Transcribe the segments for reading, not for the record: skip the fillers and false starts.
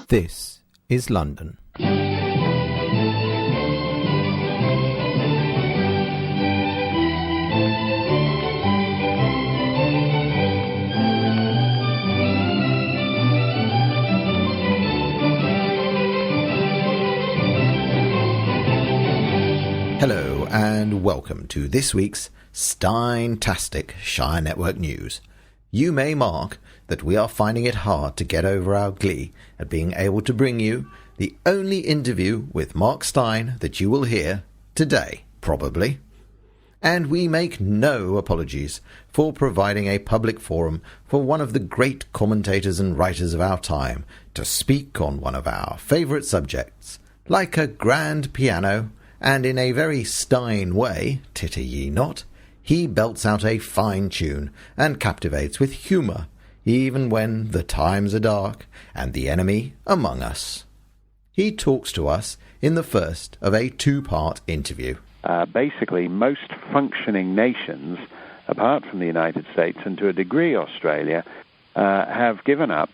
This is London. Hello and welcome to this week's Steyn-tastic Shire Network News. You may mark that we are finding it hard to get over our glee at being able to bring you the only interview with Mark Steyn that you will hear today, probably. And we make no apologies for providing a public forum for one of the great commentators and writers of our time to speak on one of our favourite subjects, like a grand piano, and in a very Steyn way, titter ye not, he belts out a fine tune and captivates with humour, even when the times are dark and the enemy among us. He talks to us in the first of a two-part interview. Basically, most functioning nations, apart from the United States and to a degree Australia, have given up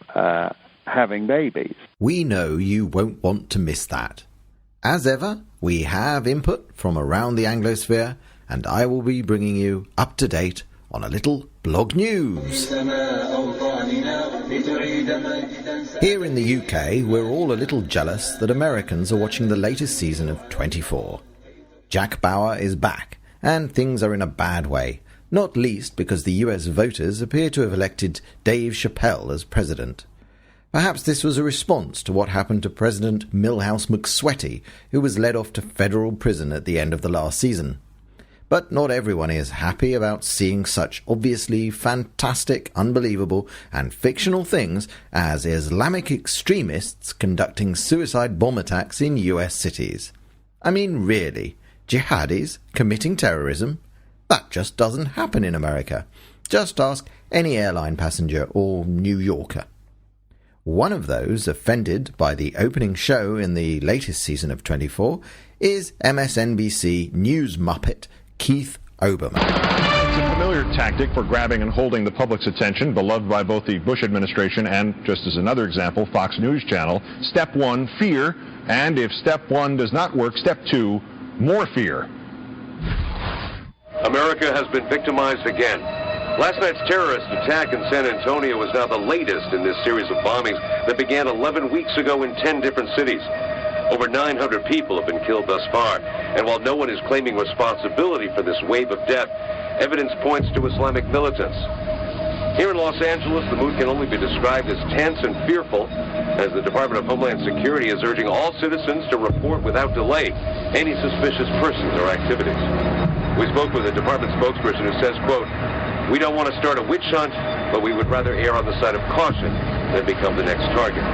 having babies. We know you won't want to miss that. As ever, we have input from around the Anglosphere, and I will be bringing you up to date on a little blog news. Here in the UK, we're all a little jealous that Americans are watching the latest season of 24. Jack Bauer is back, and things are in a bad way, not least because the US voters appear to have elected Dave Chappelle as president. Perhaps this was a response to what happened to President Milhouse McSweaty, who was led off to federal prison at the end of the last season. But not everyone is happy about seeing such obviously fantastic, unbelievable, and fictional things as Islamic extremists conducting suicide bomb attacks in US cities. I mean, really, jihadis committing terrorism? That just doesn't happen in America. Just ask any airline passenger or New Yorker. One of those offended by the opening show in the latest season of 24 is MSNBC news muppet Keith Olbermann. It's a familiar tactic for grabbing and holding the public's attention, beloved by both the Bush administration and, just as another example, Fox News Channel. Step one, fear, and if step one does not work, step two, more fear. America has been victimized again. Last night's terrorist attack in San Antonio is now the latest in this series of bombings that began 11 weeks ago in 10 different cities. Over 900 people have been killed thus far, and while no one is claiming responsibility for this wave of death, evidence points to Islamic militants. Here in Los Angeles, the mood can only be described as tense and fearful, as the Department of Homeland Security is urging all citizens to report without delay any suspicious persons or activities. We spoke with a department spokesperson who says, quote, "We don't want to start a witch hunt, but we would rather err on the side of caution than become the next target."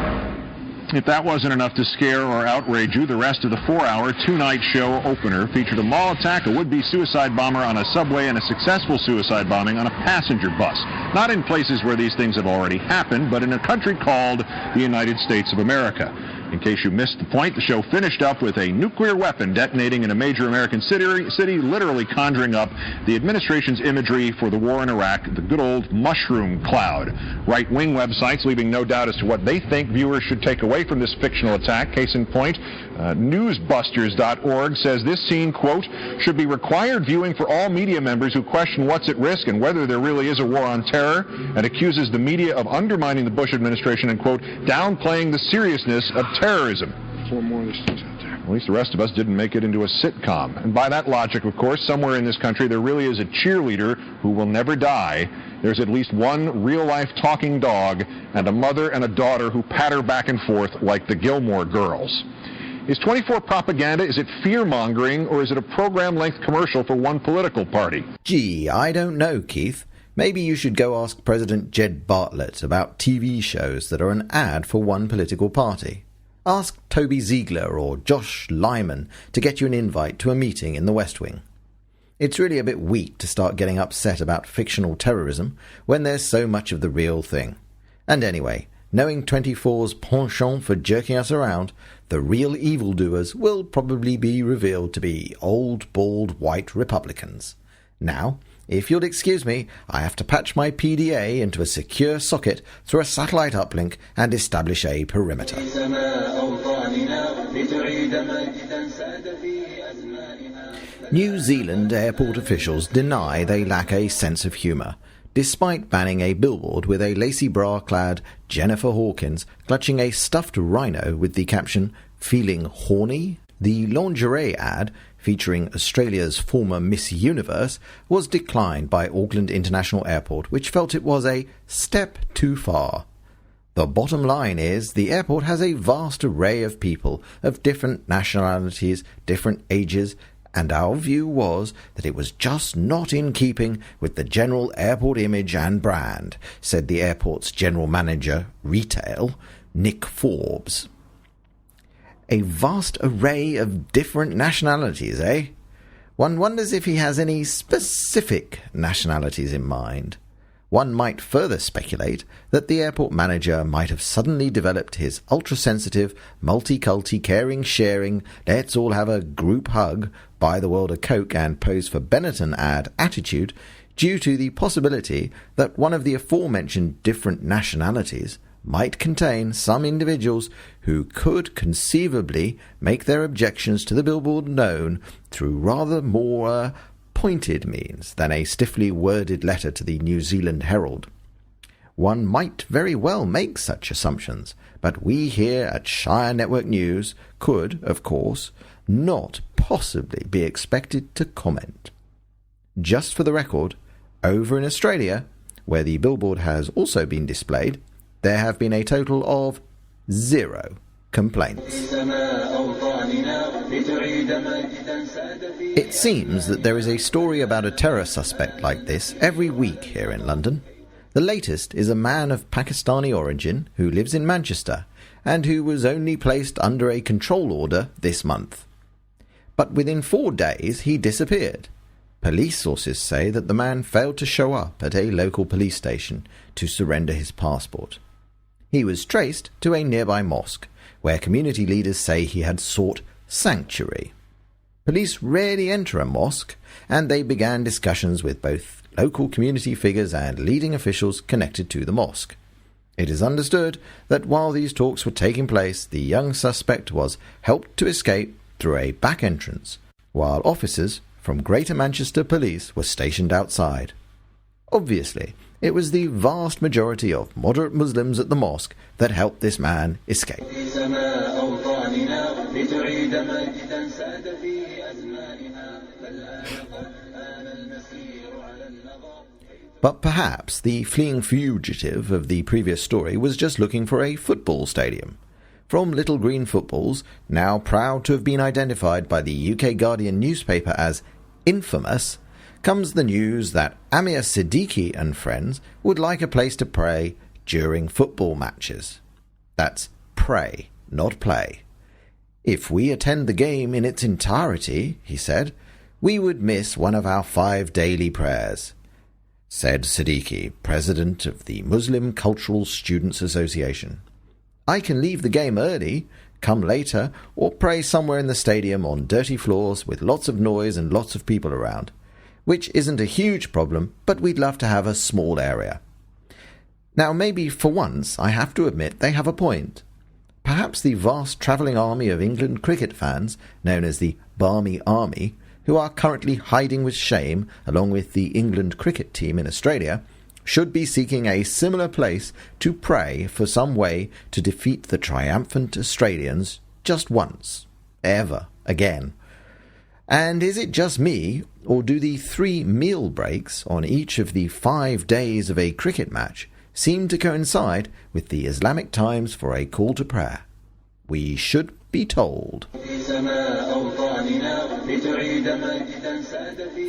If that wasn't enough to scare or outrage you, the rest of the 4-hour, two-night show opener featured a mall attack, a would-be suicide bomber on a subway, and a successful suicide bombing on a passenger bus. Not in places where these things have already happened, but in a country called the United States of America. In case you missed the point, the show finished up with a nuclear weapon detonating in a major American city, literally conjuring up the administration's imagery for the war in Iraq, the good old mushroom cloud. Right-wing websites leaving no doubt as to what they think viewers should take away from this fictional attack. Case in point, newsbusters.org says this scene, quote, "should be required viewing for all media members who question what's at risk and whether there really is a war on terror, and accuses the media of undermining the Bush administration and, quote, downplaying the seriousness of terrorism." 4 more of these things out there. At least the rest of us didn't make it into a sitcom. And by that logic, of course, somewhere in this country there really is a cheerleader who will never die. There's at least one real-life talking dog and a mother and a daughter who patter back and forth like the Gilmore Girls. Is 24 propaganda, is it fear-mongering, or is it a program-length commercial for one political party? Gee, I don't know, Keith. Maybe you should go ask President Jed Bartlett about TV shows that are an ad for one political party. Ask Toby Ziegler or Josh Lyman to get you an invite to a meeting in the West Wing. It's really a bit weak to start getting upset about fictional terrorism when there's so much of the real thing. And anyway, knowing 24's penchant for jerking us around, the real evildoers will probably be revealed to be old, bald, white Republicans. Now, If you'll excuse me, I have to patch my PDA into a secure socket through a satellite uplink and establish a perimeter. New Zealand airport officials deny they lack a sense of humour, despite banning a billboard with a lacy bra-clad Jennifer Hawkins clutching a stuffed rhino with the caption, "Feeling horny?" The lingerie ad, featuring Australia's former Miss Universe, was declined by Auckland International Airport, which felt it was a step too far. The bottom line is the airport has a vast array of people of different nationalities, different ages, and our view was that it was just not in keeping with the general airport image and brand, said the airport's general manager, retail, Nick Forbes. A vast array of different nationalities, eh? One wonders if he has any specific nationalities in mind. One might further speculate that the airport manager might have suddenly developed his ultra-sensitive, multi-culti, caring, sharing, let's all have a group hug, buy the world a Coke and pose for Benetton ad attitude due to the possibility that one of the aforementioned different nationalities might contain some individuals who could conceivably make their objections to the billboard known through rather more pointed means than a stiffly worded letter to the New Zealand Herald. One might very well make such assumptions, but we here at Shire Network News could, of course, not possibly be expected to comment. Just for the record, over in Australia, where the billboard has also been displayed, there have been a total of 0 complaints. It seems that there is a story about a terror suspect like this every week here in London. The latest is a man of Pakistani origin who lives in Manchester and who was only placed under a control order this month. But within 4 days he disappeared. Police sources say that the man failed to show up at a local police station to surrender his passport. He was traced to a nearby mosque, where community leaders say he had sought sanctuary. Police rarely enter a mosque, and they began discussions with both local community figures and leading officials connected to the mosque. It is understood that while these talks were taking place, the young suspect was helped to escape through a back entrance, while officers from Greater Manchester Police were stationed outside. Obviously, it was the vast majority of moderate Muslims at the mosque that helped this man escape. But perhaps the fleeing fugitive of the previous story was just looking for a football stadium. From Little Green Footballs, now proud to have been identified by the UK Guardian newspaper as infamous, comes the news that Amir Siddiqui and friends would like a place to pray during football matches. That's pray, not play. If we attend the game in its entirety, he said, we would miss one of our 5 daily prayers, said Siddiqui, president of the Muslim Cultural Students Association. I can leave the game early, come later, or pray somewhere in the stadium on dirty floors with lots of noise and lots of people around, which isn't a huge problem, but we'd love to have a small area. Now maybe for once I have to admit they have a point. Perhaps the vast travelling army of England cricket fans, known as the Barmy Army, who are currently hiding with shame along with the England cricket team in Australia, should be seeking a similar place to pray for some way to defeat the triumphant Australians just once, ever again. And is it just me, or do the 3 meal breaks on each of the 5 days of a cricket match seem to coincide with the Islamic times for a call to prayer? We should be told.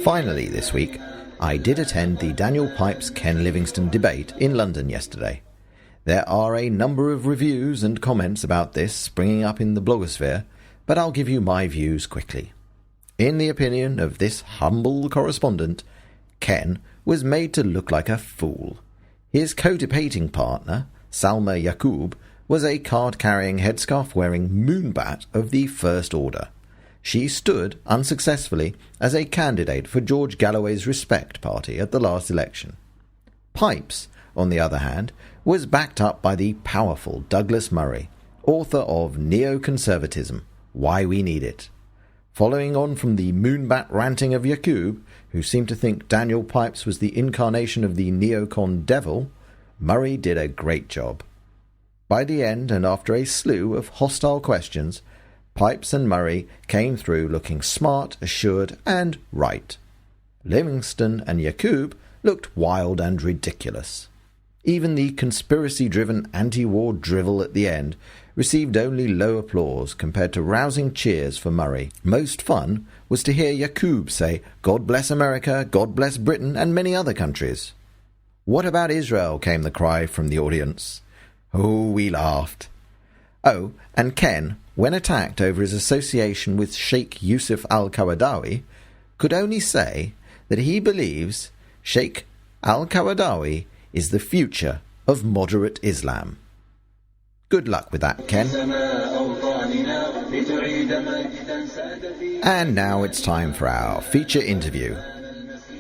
Finally this week, I did attend the Daniel Pipes Ken Livingstone debate in London yesterday. There are a number of reviews and comments about this springing up in the blogosphere, but I'll give you my views quickly. In the opinion of this humble correspondent, Ken was made to look like a fool. His co-debating partner, Salma Yaqub, was a card-carrying, headscarf-wearing moonbat of the First Order. She stood, unsuccessfully, as a candidate for George Galloway's Respect Party at the last election. Pipes, on the other hand, was backed up by the powerful Douglas Murray, author of Neoconservatism, Why We Need It. Following on from the moonbat ranting of Yaqub, who seemed to think Daniel Pipes was the incarnation of the neocon devil, Murray did a great job. By the end, and after a slew of hostile questions, Pipes and Murray came through looking smart, assured, and right. Livingston and Yaqub looked wild and ridiculous. Even the conspiracy-driven anti-war drivel at the end received only low applause compared to rousing cheers for Murray. Most fun was to hear Yaqub say, "God bless America, God bless Britain, and many other countries." "What about Israel?" came the cry from the audience. Oh, we laughed. Oh, and Ken, when attacked over his association with Sheikh Yusuf al-Qaradawi, could only say that he believes Sheikh al-Qaradawi is the future of moderate Islam. Good luck with that, Ken. And now it's time for our feature interview.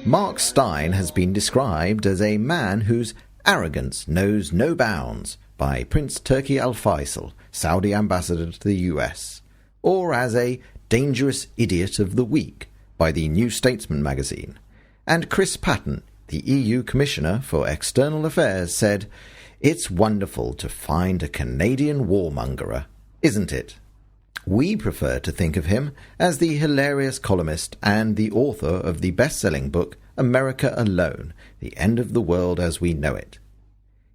Mark Steyn has been described as a man whose arrogance knows no bounds by Prince Turki Al-Faisal, Saudi ambassador to the US, or as a dangerous idiot of the week by the New Statesman magazine. And Chris Patten, the EU Commissioner for External Affairs, said, "It's wonderful to find a Canadian warmongerer, isn't it?" We prefer to think of him as the hilarious columnist and the author of the best-selling book America Alone, The End of the World as We Know It.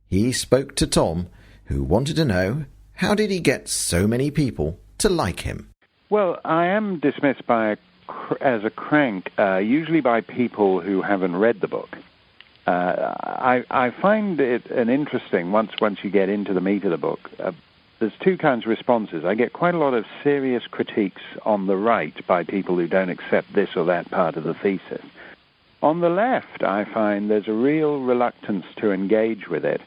He spoke to Tom, who wanted to know, how did he get so many people to like him? Well, I am dismissed as a crank, usually by people who haven't read the book. I find it an interesting, once you get into the meat of the book, there's two kinds of responses. I get quite a lot of serious critiques on the right by people who don't accept this or that part of the thesis. On the left, I find there's a real reluctance to engage with it.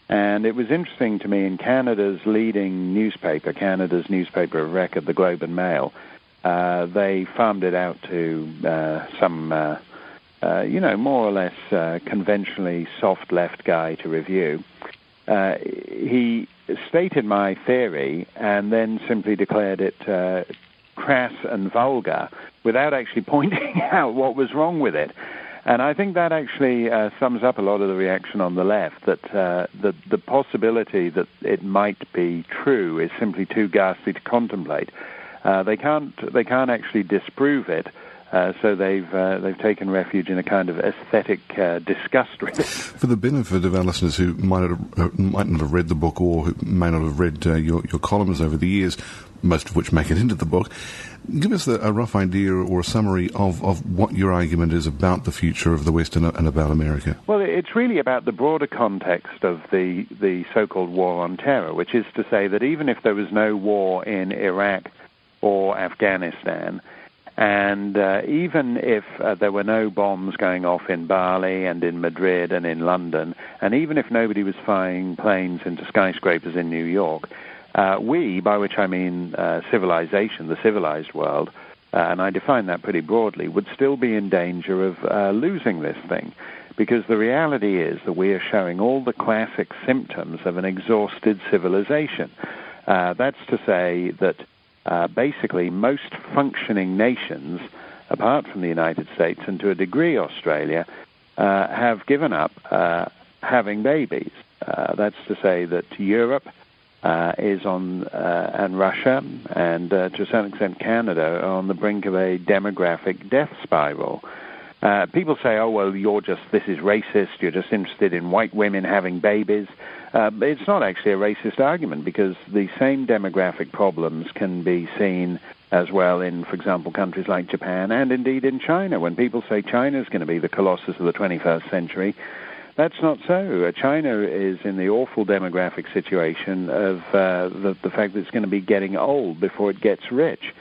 And it was interesting to me in Canada's leading newspaper, Canada's newspaper of record, the Globe and Mail, they farmed it out to some, more or less conventionally soft left guy to review. He stated my theory and then simply declared it crass and vulgar without actually pointing out what was wrong with it. And I think that actually sums up a lot of the reaction on the left, that the possibility that it might be true is simply too ghastly to contemplate. They can't actually disprove it, so they've taken refuge in a kind of aesthetic disgust with it. For the benefit of our listeners who might not have read the book or who may not have read your columns over the years, most of which make it into the book, give us a rough idea or a summary of what your argument is about the future of the West and about America. Well, it's really about the broader context of the so-called war on terror, which is to say that even if there was no war in Iraq or Afghanistan, and even if there were no bombs going off in Bali and in Madrid and in London, and even if nobody was flying planes into skyscrapers in New York, we, by which I mean civilization, the civilized world, and I define that pretty broadly, would still be in danger of losing this thing. Because the reality is that we are showing all the classic symptoms of an exhausted civilization. That's to say that basically most functioning nations, apart from the United States and to a degree Australia, have given up having babies. That's to say that Europe is on, and Russia, and to a certain extent Canada, are on the brink of a demographic death spiral. People say, oh, well, this is racist, you're just interested in white women having babies. It's not actually a racist argument, because the same demographic problems can be seen as well in, for example, countries like Japan and indeed in China. When people say China is going to be the colossus of the 21st century, that's not so. China is in the awful demographic situation of the fact that it's going to be getting old before it gets rich.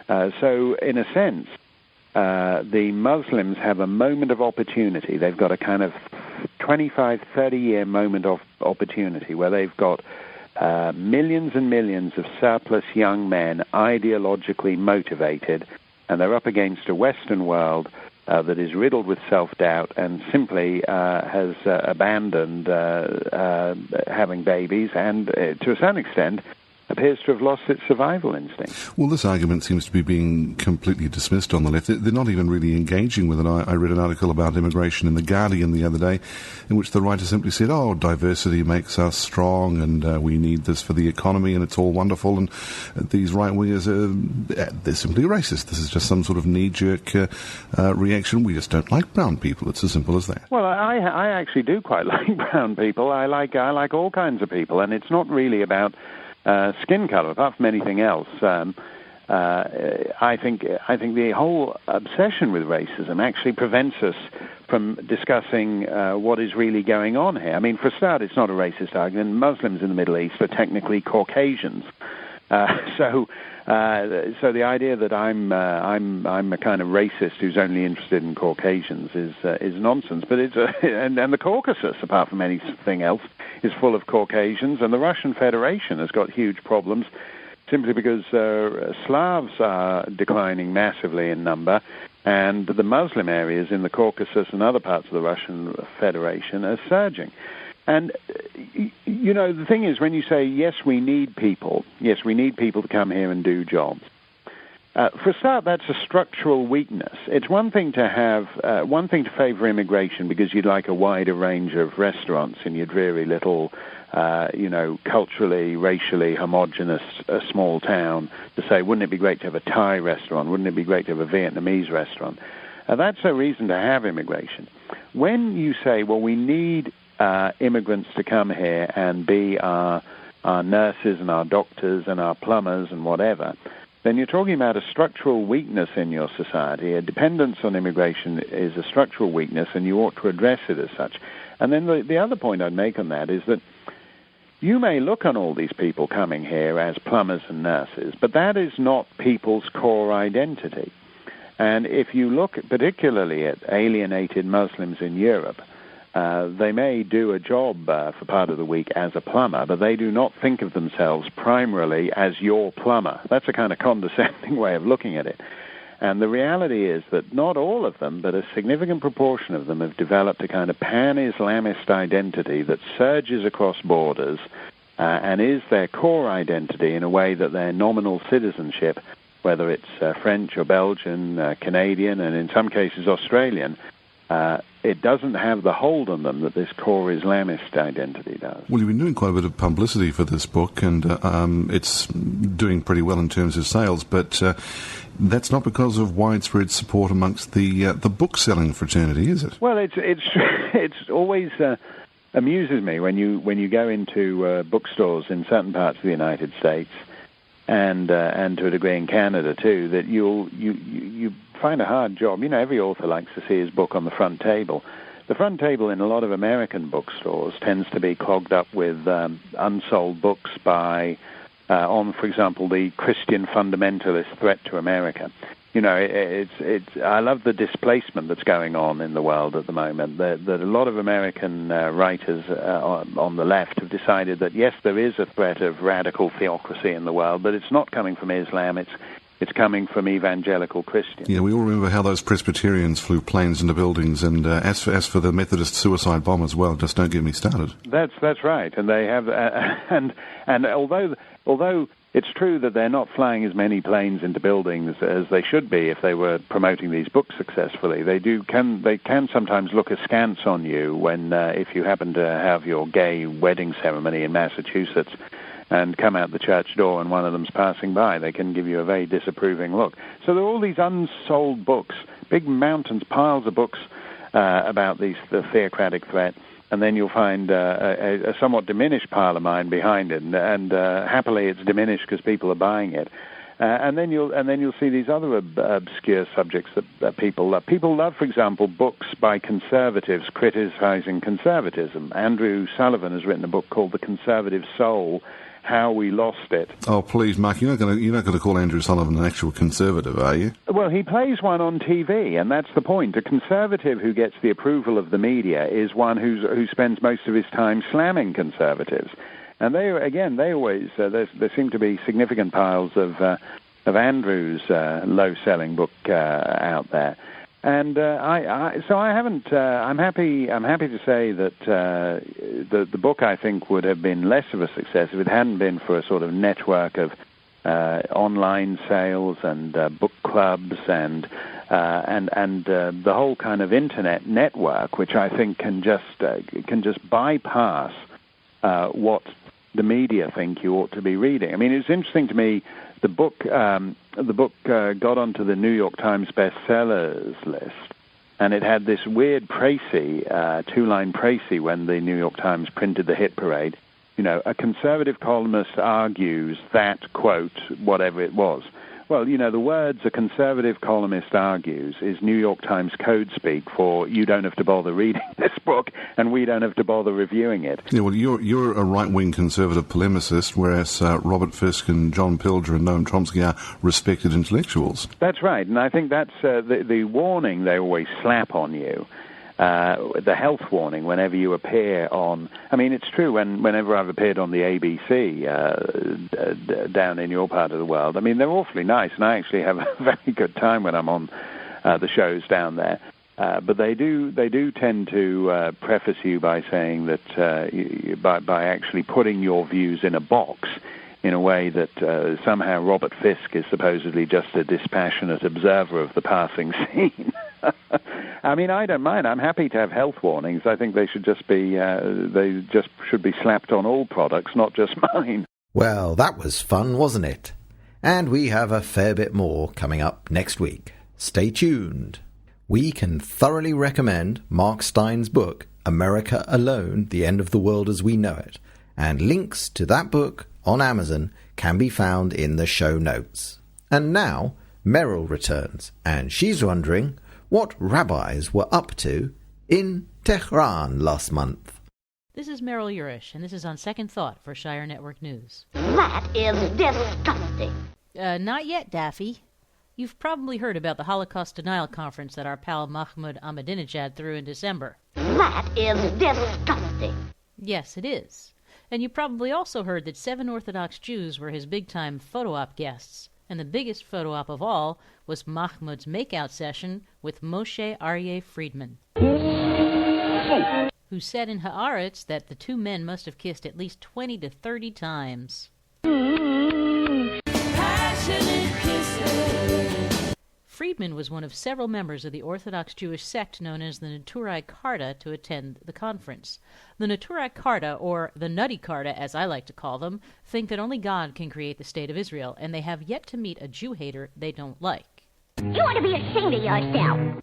So, in a sense, the Muslims have a moment of opportunity. They've got a kind of 25, 30-year moment of opportunity where they've got millions and millions of surplus young men, ideologically motivated, and they're up against a Western world that is riddled with self-doubt and simply has abandoned having babies and, to a certain extent, appears to have lost its survival instinct. Well, this argument seems to be being completely dismissed on the left. They're not even really engaging with it. I read an article about immigration in The Guardian the other day in which the writer simply said, diversity makes us strong and we need this for the economy and it's all wonderful. And these right-wingers, they're simply racist. This is just some sort of knee-jerk reaction. We just don't like brown people. It's as simple as that. Well, I actually do quite like brown people. I like all kinds of people, and it's not really about skin color, apart from anything else. I think the whole obsession with racism actually prevents us from discussing what is really going on here. I mean, for a start, it's not a racist argument. Muslims in the Middle East are technically Caucasians, so the idea that I'm a kind of racist who's only interested in Caucasians is nonsense. But and the Caucasus, apart from anything else, is full of Caucasians, and the Russian Federation has got huge problems simply because Slavs are declining massively in number, and the Muslim areas in the Caucasus and other parts of the Russian Federation are surging. And, the thing is, when you say, yes, we need people to come here and do jobs, for a start, that's a structural weakness. It's one thing to favor immigration because you'd like a wider range of restaurants in your dreary little, culturally, racially homogenous small town, to say, wouldn't it be great to have a Thai restaurant? Wouldn't it be great to have a Vietnamese restaurant? That's a reason to have immigration. When you say, well, we need immigrants to come here and be our nurses and our doctors and our plumbers and whatever, then you're talking about a structural weakness in your society. A dependence on immigration is a structural weakness, and you ought to address it as such. And then the other point I'd make on that is that you may look on all these people coming here as plumbers and nurses, but that is not people's core identity. And if you look particularly at alienated Muslims in Europe, they may do a job for part of the week as a plumber, but they do not think of themselves primarily as your plumber. That's a kind of condescending way of looking at it. And the reality is that not all of them, but a significant proportion of them have developed a kind of pan-Islamist identity that surges across borders and is their core identity in a way that their nominal citizenship, whether it's French or Belgian, Canadian, and in some cases Australian, it doesn't have the hold on them that this core Islamist identity does. Well, you've been doing quite a bit of publicity for this book, and it's doing pretty well in terms of sales, but that's not because of widespread support amongst the book-selling fraternity, is it? Well, it's always amuses me when you go into bookstores in certain parts of the United States, and to a degree in Canada too, that you find a hard job. Every author likes to see his book on the front table. The front table in a lot of American bookstores tends to be clogged up with unsold books by, for example, the Christian fundamentalist threat to America. I love the displacement that's going on in the world at the moment. That a lot of American writers on the left have decided that, yes, there is a threat of radical theocracy in the world, but it's not coming from Islam, it's coming from evangelical Christians. Yeah, we all remember how those Presbyterians flew planes into buildings, and as for the Methodist suicide bomb as well, just don't get me started. That's right, and they have, and although it's true that they're not flying as many planes into buildings as they should be if they were promoting these books successfully. They can sometimes look askance on you when if you happen to have your gay wedding ceremony in Massachusetts and come out the church door and one of them's passing by. They can give you a very disapproving look. So there are all these unsold books, big mountains, piles of books about the theocratic threat, and then you'll find a somewhat diminished pile of mine behind it, and happily it's diminished because people are buying it. And then you'll see these other obscure subjects that people love. People love, for example, books by conservatives criticizing conservatism. Andrew Sullivan has written a book called The Conservative Soul, How We Lost It. Oh, please, Mark, you're not going to call Andrew Sullivan an actual conservative, are you? Well, he plays one on TV, and that's the point. A conservative who gets the approval of the media is one who spends most of his time slamming conservatives. And they always there seem to be significant piles of Andrew's low-selling book out there. And I haven't. I'm happy to say that the book, I think, would have been less of a success if it hadn't been for a sort of network of online sales and book clubs and the whole kind of internet network, which I think can just bypass what the media think you ought to be reading. I mean, it's interesting to me. The book got onto the New York Times bestsellers list, and it had this weird précis, two-line précis when the New York Times printed the hit parade. You know, a conservative columnist argues that, quote, whatever it was. Well, you know, the words "a conservative columnist argues" is New York Times code speak for you don't have to bother reading this book and we don't have to bother reviewing it. Yeah, well, you're a right-wing conservative polemicist, whereas Robert Fisk and John Pilger and Noam Chomsky are respected intellectuals. That's right, and I think that's the warning they always slap on you. The health warning whenever you appear on... I mean, it's true, whenever I've appeared on the ABC down in your part of the world, I mean, they're awfully nice, and I actually have a very good time when I'm on the shows down there. But they do tend to preface you by saying that, by actually putting your views in a box, in a way that somehow Robert Fisk is supposedly just a dispassionate observer of the passing scene. I mean, I don't mind. I'm happy to have health warnings. I think they should just be slapped on all products, not just mine. Well, that was fun, wasn't it? And we have a fair bit more coming up next week. Stay tuned. We can thoroughly recommend Mark Steyn's book, America Alone, The End of the World as We Know It, and links to that book on Amazon can be found in the show notes. And now, Meryl returns, and she's wondering what rabbis were up to in Tehran last month. This is Meryl Urish, and this is On Second Thought for Shire Network News. That is disgusting. Not yet, Daffy. You've probably heard about the Holocaust Denial Conference that our pal Mahmoud Ahmadinejad threw in December. That is disgusting. Yes, it is. And you probably also heard that 7 Orthodox Jews were his big-time photo-op guests. And the biggest photo-op of all was Mahmoud's makeout session with Moshe Aryeh Friedman, who said in Haaretz that the two men must have kissed at least 20 to 30 times. Friedman was one of several members of the Orthodox Jewish sect known as the Neturei Karta to attend the conference. The Neturei Karta, or the Nutty Karta as I like to call them, think that only God can create the state of Israel, and they have yet to meet a Jew-hater they don't like. You ought to be ashamed of yourself.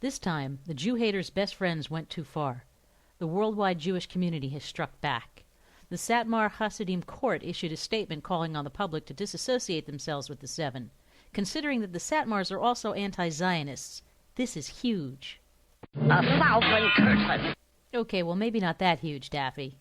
This time, the Jew-haters' best friends went too far. The worldwide Jewish community has struck back. The Satmar Hasidim court issued a statement calling on the public to disassociate themselves with the seven. Considering that the Satmars are also anti-Zionists, this is huge. 1,000 curses. Okay, well, maybe not that huge, Daffy.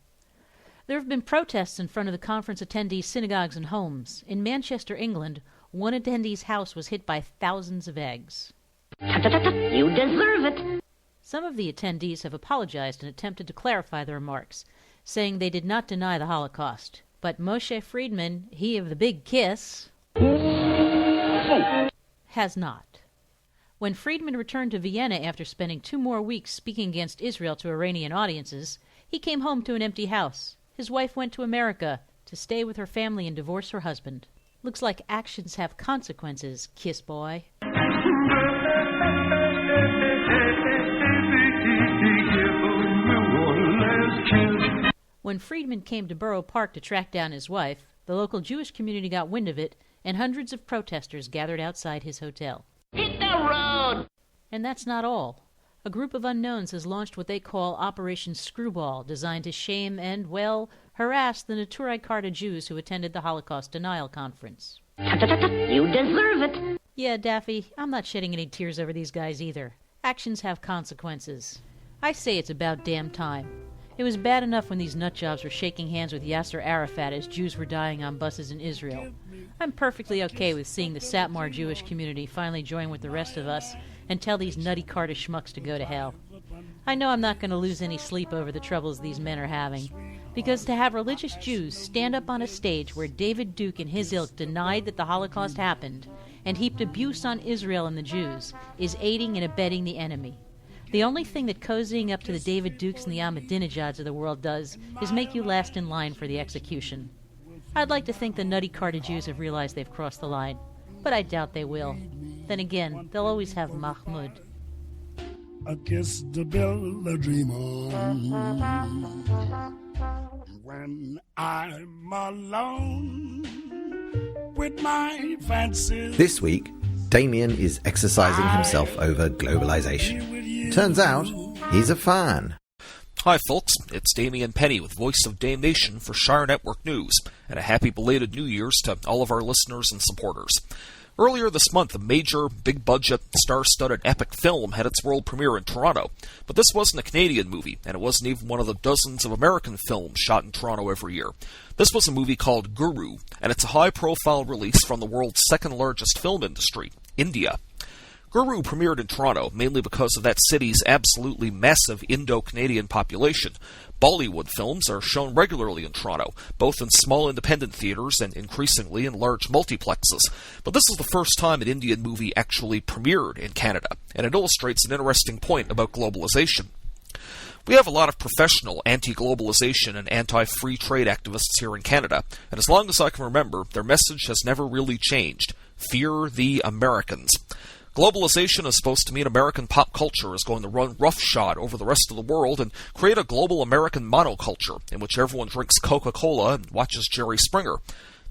There have been protests in front of the conference attendees' synagogues and homes. In Manchester, England, one attendee's house was hit by thousands of eggs. You deserve it. Some of the attendees have apologized and attempted to clarify their remarks, saying they did not deny the Holocaust. But Moshe Friedman, he of the big kiss, has not. When Friedman returned to Vienna after spending 2 more weeks speaking against Israel to Iranian audiences, he came home to an empty house. His wife went to America to stay with her family and divorce her husband. Looks like actions have consequences, kiss boy. When Friedman came to Borough Park to track down his wife, the local Jewish community got wind of it, and hundreds of protesters gathered outside his hotel. Hit the road! And that's not all. A group of unknowns has launched what they call Operation Screwball, designed to shame and, well, harass the Neturei Karta Jews who attended the Holocaust Denial Conference. You deserve it. Yeah, Daffy, I'm not shedding any tears over these guys either. Actions have consequences. I say it's about damn time. It was bad enough when these nutjobs were shaking hands with Yasser Arafat as Jews were dying on buses in Israel. I'm perfectly okay with seeing the Satmar Jewish community finally join with the rest of us and tell these nutty Karta schmucks to go to hell. I know I'm not going to lose any sleep over the troubles these men are having, Because to have religious Jews stand up on a stage where David Duke and his ilk denied that the Holocaust happened and heaped abuse on Israel and the Jews is aiding and abetting the enemy. The only thing that cozying up to the David Dukes and the Ahmadinejads of the world does is make you last in line for the execution. I'd like to think the nutty Carter Jews have realized they've crossed the line, but I doubt they will. Then again, they'll always have Mahmoud. A kiss to build a dream on. When I'm alone with my fancies. This week, Damien is exercising himself over globalization. Turns out, he's a fan. Hi folks, it's Damian Penny with Voice of Dame Nation for Shire Network News, and a happy belated New Year's to all of our listeners and supporters. Earlier this month, a major, big-budget, star-studded epic film had its world premiere in Toronto. But this wasn't a Canadian movie, and it wasn't even one of the dozens of American films shot in Toronto every year. This was a movie called Guru, and it's a high-profile release from the world's second-largest film industry, India. Guru premiered in Toronto, mainly because of that city's absolutely massive Indo-Canadian population. Bollywood films are shown regularly in Toronto, both in small independent theaters and increasingly in large multiplexes. But this is the first time an Indian movie actually premiered in Canada, and it illustrates an interesting point about globalization. We have a lot of professional anti-globalization and anti-free trade activists here in Canada, and as long as I can remember, their message has never really changed. Fear the Americans. Globalization is supposed to mean American pop culture is going to run roughshod over the rest of the world and create a global American monoculture in which everyone drinks Coca-Cola and watches Jerry Springer.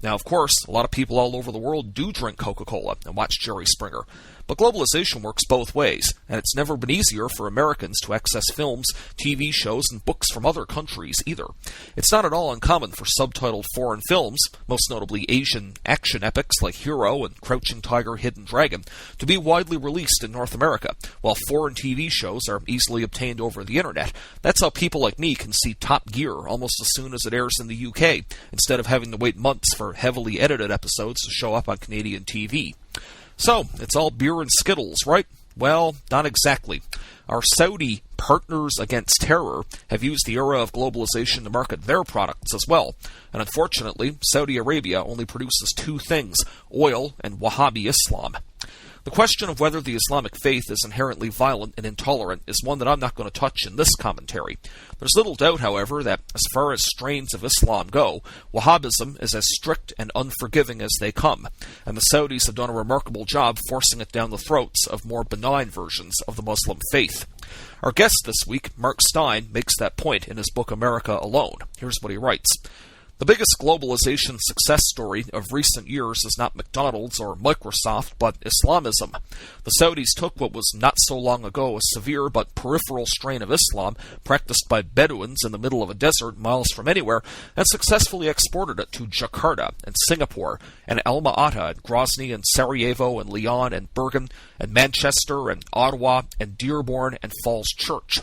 Now, of course, a lot of people all over the world do drink Coca-Cola and watch Jerry Springer. But globalization works both ways, and it's never been easier for Americans to access films, TV shows, and books from other countries either. It's not at all uncommon for subtitled foreign films, most notably Asian action epics like Hero and Crouching Tiger, Hidden Dragon, to be widely released in North America, while foreign TV shows are easily obtained over the internet. That's how people like me can see Top Gear almost as soon as it airs in the UK, instead of having to wait months for heavily edited episodes to show up on Canadian TV. So, it's all beer and Skittles, right? Well, not exactly. Our Saudi partners against terror have used the era of globalization to market their products as well. And unfortunately, Saudi Arabia only produces two things, oil and Wahhabi Islam. The question of whether the Islamic faith is inherently violent and intolerant is one that I'm not going to touch in this commentary. There's little doubt, however, that as far as strains of Islam go, Wahhabism is as strict and unforgiving as they come, and the Saudis have done a remarkable job forcing it down the throats of more benign versions of the Muslim faith. Our guest this week, Mark Steyn, makes that point in his book America Alone. Here's what he writes. The biggest globalization success story of recent years is not McDonald's or Microsoft, but Islamism. The Saudis took what was not so long ago a severe but peripheral strain of Islam practiced by Bedouins in the middle of a desert miles from anywhere and successfully exported it to Jakarta and Singapore and Alma-Ata and Grozny and Sarajevo and Lyon and Bergen and Manchester and Ottawa and Dearborn and Falls Church.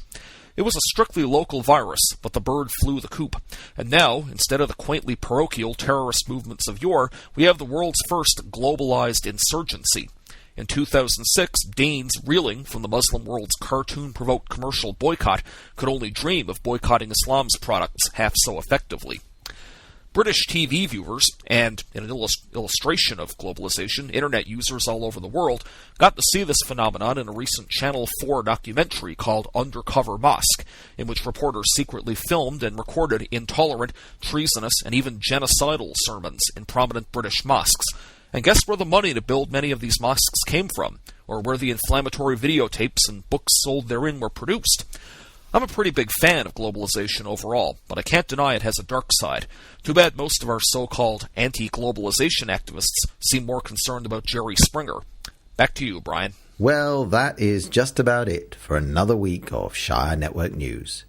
It was a strictly local virus, but the bird flew the coop. And now, instead of the quaintly parochial terrorist movements of yore, we have the world's first globalized insurgency. In 2006, Danes reeling from the Muslim world's cartoon-provoked commercial boycott could only dream of boycotting Islam's products half so effectively. British TV viewers, and in an illustration of globalization, internet users all over the world, got to see this phenomenon in a recent Channel 4 documentary called Undercover Mosque, in which reporters secretly filmed and recorded intolerant, treasonous, and even genocidal sermons in prominent British mosques. And guess where the money to build many of these mosques came from, or where the inflammatory videotapes and books sold therein were produced? I'm a pretty big fan of globalization overall, but I can't deny it has a dark side. Too bad most of our so-called anti-globalization activists seem more concerned about Jerry Springer. Back to you, Brian. Well, that is just about it for another week of Shire Network News.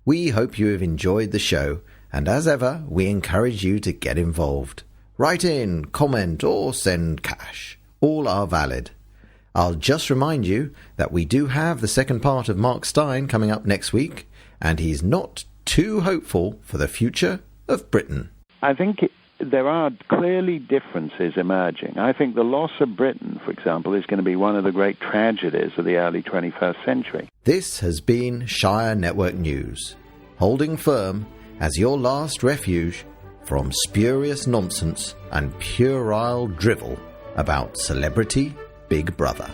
We hope you have enjoyed the show, and as ever, we encourage you to get involved. Write in, comment, or send cash. All are valid. I'll just remind you that we do have the second part of Mark Steyn coming up next week, and he's not too hopeful for the future of Britain. I think there are clearly differences emerging. I think the loss of Britain, for example, is going to be one of the great tragedies of the early 21st century. This has been Shire Network News, holding firm as your last refuge from spurious nonsense and puerile drivel about Celebrity Big Brother.